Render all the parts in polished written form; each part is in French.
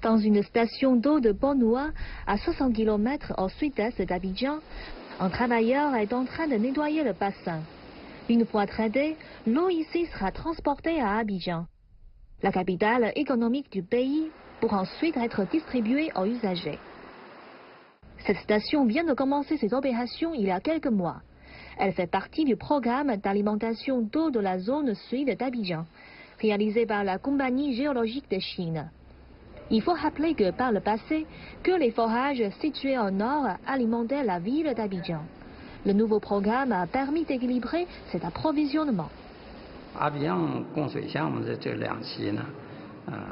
Dans une station d'eau de Bonnoua, à 60 km au sud-est d'Abidjan, un travailleur est en train de nettoyer le bassin. Une fois traitée, l'eau ici sera transportée à Abidjan, la capitale économique du pays, pour ensuite être distribuée aux usagers. Cette station vient de commencer ses opérations il y a quelques mois. Elle fait partie du programme d'alimentation d'eau de la zone sud d'Abidjan, réalisé par la Compagnie géologique de Chine. Il faut rappeler que par le passé, que les forages situés au nord alimentaient la ville d'Abidjan. Le nouveau programme a permis d'équilibrer cet approvisionnement.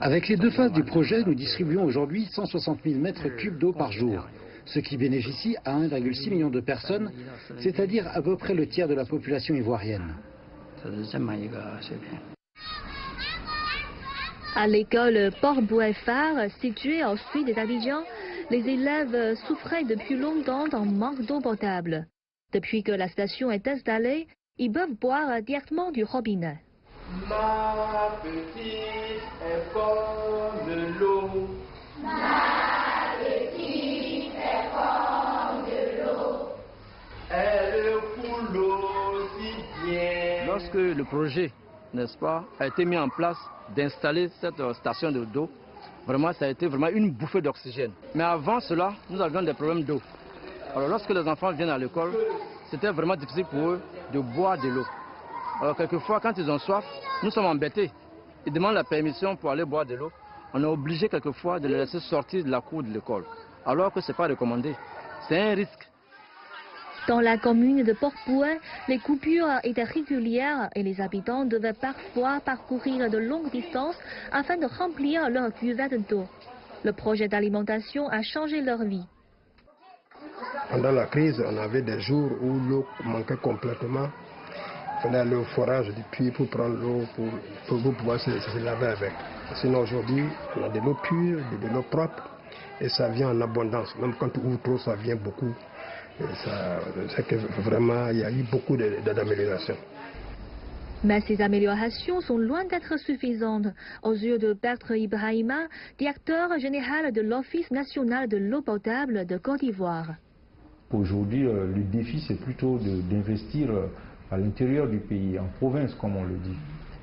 Avec les deux phases du projet, nous distribuons aujourd'hui 160 000 mètres cubes d'eau par jour, ce qui bénéficie à 1,6 million de personnes, c'est-à-dire à peu près le tiers de la population ivoirienne. À l'école Port-Boueffard, située au sud d'Abidjan, les élèves souffraient depuis longtemps d'un manque d'eau potable. Depuis que la station est installée, ils peuvent boire directement du robinet. Ma petite est comme de l'eau. Ma petite est comme de l'eau. Elle coule aussi bien. Lorsque le projet, n'est-ce pas, a été mis en place d'installer cette station d'eau, vraiment ça a été vraiment une bouffée d'oxygène. Mais avant cela, nous avions des problèmes d'eau. Alors lorsque les enfants viennent à l'école, c'était vraiment difficile pour eux de boire de l'eau. Alors quelquefois, quand ils ont soif, nous sommes embêtés. Ils demandent la permission pour aller boire de l'eau. On est obligé quelquefois de les laisser sortir de la cour de l'école, alors que ce n'est pas recommandé. C'est un risque. Dans la commune de Port-Boué, les coupures étaient régulières et les habitants devaient parfois parcourir de longues distances afin de remplir leur cuvette d'eau. Le projet d'alimentation a changé leur vie. Pendant la crise, on avait des jours où l'eau manquait complètement. Il fallait aller au forage du puits pour prendre l'eau pour pouvoir se laver avec. Sinon aujourd'hui, on a de l'eau pure, de l'eau propre et ça vient en abondance. Même quand tu ouvres trop, ça vient beaucoup. C'est que vraiment, il y a eu beaucoup d'améliorations. Mais ces améliorations sont loin d'être suffisantes aux yeux de Bertrand Ibrahima, directeur général de l'Office national de l'eau potable de Côte d'Ivoire. Aujourd'hui, le défi, c'est plutôt d'investir à l'intérieur du pays, en province, comme on le dit.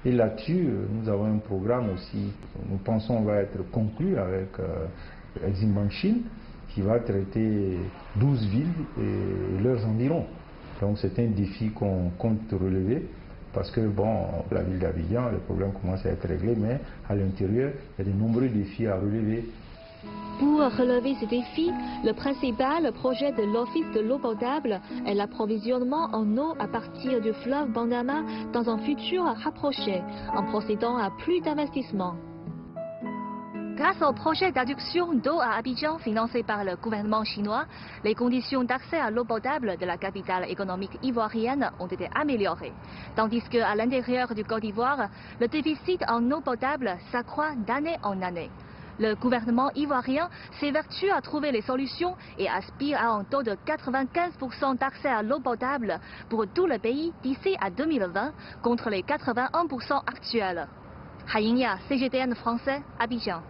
Et là-dessus, nous avons un programme aussi, nous pensons va être conclu avec Exim Bank Chine, qui va traiter 12 villes et leurs environs. Donc c'est un défi qu'on compte relever parce que bon, la ville d'Abidjan, les problèmes commencent à être réglés, mais à l'intérieur, il y a de nombreux défis à relever. Pour relever ces défis, le principal projet de l'Office de l'eau potable est l'approvisionnement en eau à partir du fleuve Bandama dans un futur rapproché, en procédant à plus d'investissements. Grâce au projet d'adduction d'eau à Abidjan financé par le gouvernement chinois, les conditions d'accès à l'eau potable de la capitale économique ivoirienne ont été améliorées. Tandis qu'à l'intérieur du Côte d'Ivoire, le déficit en eau potable s'accroît d'année en année. Le gouvernement ivoirien s'évertue à trouver les solutions et aspire à un taux de 95% d'accès à l'eau potable pour tout le pays d'ici à 2020 contre les 81% actuels. Ha Yingya, CGTN français, Abidjan.